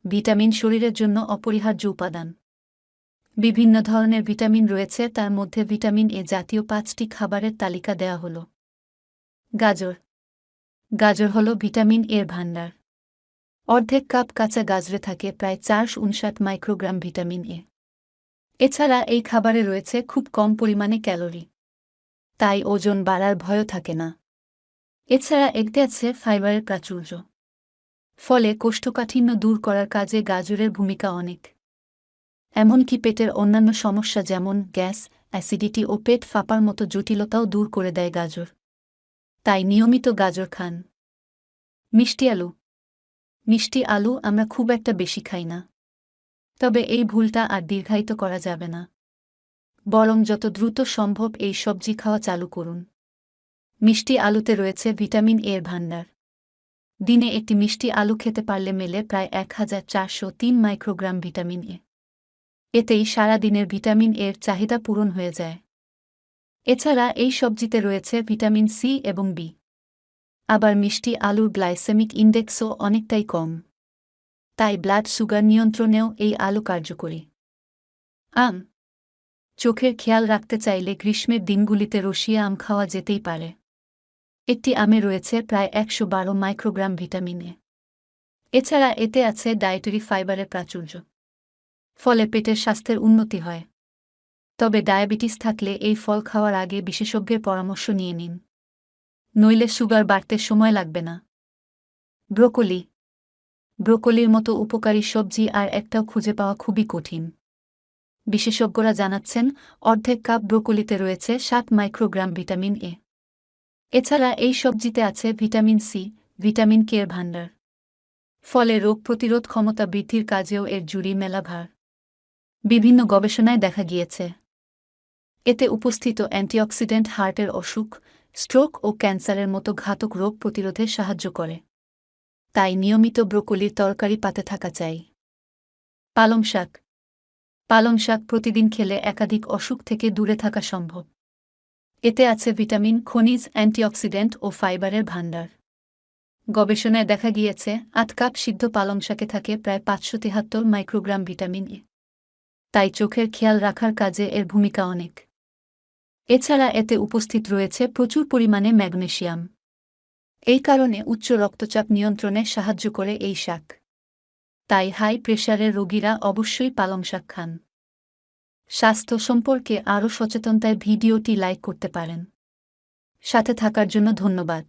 Vitamin শরীরের জন্য অপরিহার্য উপাদান। বিভিন্ন ধরনের ভিটামিন রয়েছে, তার মধ্যে ভিটামিন এ জাতীয় 5টি খাবারের তালিকা দেয়া হল। গাজর। গাজর হল ভিটামিন এর ভাণ্ডার। অর্ধেক কাপ কাঁচা গাজরে থাকে প্রায় 459 মাইক্রোগ্রাম ভিটামিন এ। এছাড়া এই খাবারে রয়েছে খুব কম পরিমাণে ক্যালোরি, তাই ওজন বাড়ার ভয়ও থাকে না। এছাড়া এতে আছে ফাইবারের প্রাচুর্য, ফলে কোষ্ঠকাঠিন্য দূর করার কাজে গাজরের ভূমিকা অনেক। এমনকি পেটের অন্যান্য সমস্যা যেমন গ্যাস, অ্যাসিডিটি ও পেট ফাঁপার মতো জটিলতাও দূর করে দেয় গাজর। তাই নিয়মিত গাজর খান। মিষ্টি আলু। মিষ্টি আলু আমরা খুব একটা বেশি খাই না, তবে এই ভুলটা আর দীর্ঘায়িত করা যাবে না। বরং যত দ্রুত সম্ভব এই সবজি খাওয়া চালু করুন। মিষ্টি আলুতে রয়েছে ভিটামিন এর ভাণ্ডার। দিনে একটি মিষ্টি আলু খেতে পারলে মেলে প্রায় 1403 মাইক্রোগ্রাম ভিটামিন এ। এতেই সারা দিনের ভিটামিন এর চাহিদা পূরণ হয়ে যায়। এছাড়া এই সবজিতে রয়েছে ভিটামিন সি এবং বি। আবার মিষ্টি আলুর গ্লাইসেমিক ইন্ডেক্সও অনেকটাই কম, তাই ব্লাড সুগার নিয়ন্ত্রণেও এই আলু কার্যকরী। আম। চোখের খেয়াল রাখতে চাইলে গ্রীষ্মের দিনগুলিতে রসিয়া আম খাওয়া যেতেই পারে। একটি আমে রয়েছে প্রায় 112 মাইক্রোগ্রাম ভিটামিন এ। এছাড়া এতে আছে ডায়েটারি ফাইবারের প্রাচুর্য, ফলে পেটের স্বাস্থ্যের উন্নতি হয়। তবে ডায়াবেটিস থাকলে এই ফল খাওয়ার আগে বিশেষজ্ঞের পরামর্শ নিয়ে নিন, নইলে সুগার বাড়তে সময় লাগবে না। ব্রোকলি। ব্রোকলির মতো উপকারী সবজি আর একটাও খুঁজে পাওয়া খুবই কঠিন। বিশেষজ্ঞরা জানাচ্ছেন অর্ধেক কাপ ব্রোকলিতে রয়েছে 7 মাইক্রোগ্রাম ভিটামিন এ। এছাড়া এই সবজিতে আছে ভিটামিন সি, ভিটামিন কে এর ভাণ্ডার, ফলে রোগ প্রতিরোধ ক্ষমতা বৃদ্ধির কাজেও এর জুড়ি মেলা ভার। বিভিন্ন গবেষণায় দেখা গিয়েছে এতে উপস্থিত অ্যান্টিঅক্সিডেন্ট হার্টের অসুখ, স্ট্রোক ও ক্যান্সারের মতো ঘাতক রোগ প্রতিরোধে সাহায্য করে। তাই নিয়মিত ব্রোকলির তরকারি পাতে থাকা চাই। পালং শাক। পালং শাক প্রতিদিন খেলে একাধিক অসুখ থেকে দূরে থাকা সম্ভব। এতে আছে ভিটামিন, খনিজ, অ্যান্টিঅক্সিডেন্ট ও ফাইবারের ভাণ্ডার। গবেষণায় দেখা গিয়েছে 8 কাপ সিদ্ধ পালং শাকে থাকে প্রায় 573 মাইক্রোগ্রাম ভিটামিন এ। তাই চোখের খেয়াল রাখার কাজে এর ভূমিকা অনেক। এছাড়া এতে উপস্থিত রয়েছে প্রচুর পরিমাণে ম্যাগনেসিয়াম। এই কারণে উচ্চ রক্তচাপ নিয়ন্ত্রণে সাহায্য করে এই শাক। তাই হাই প্রেশারের রোগীরা অবশ্যই পালং শাক খান। স্বাস্থ্য সম্পর্কে আরও সচেতনতায় ভিডিওটি লাইক করতে পারেন। সাথে থাকার জন্য ধন্যবাদ।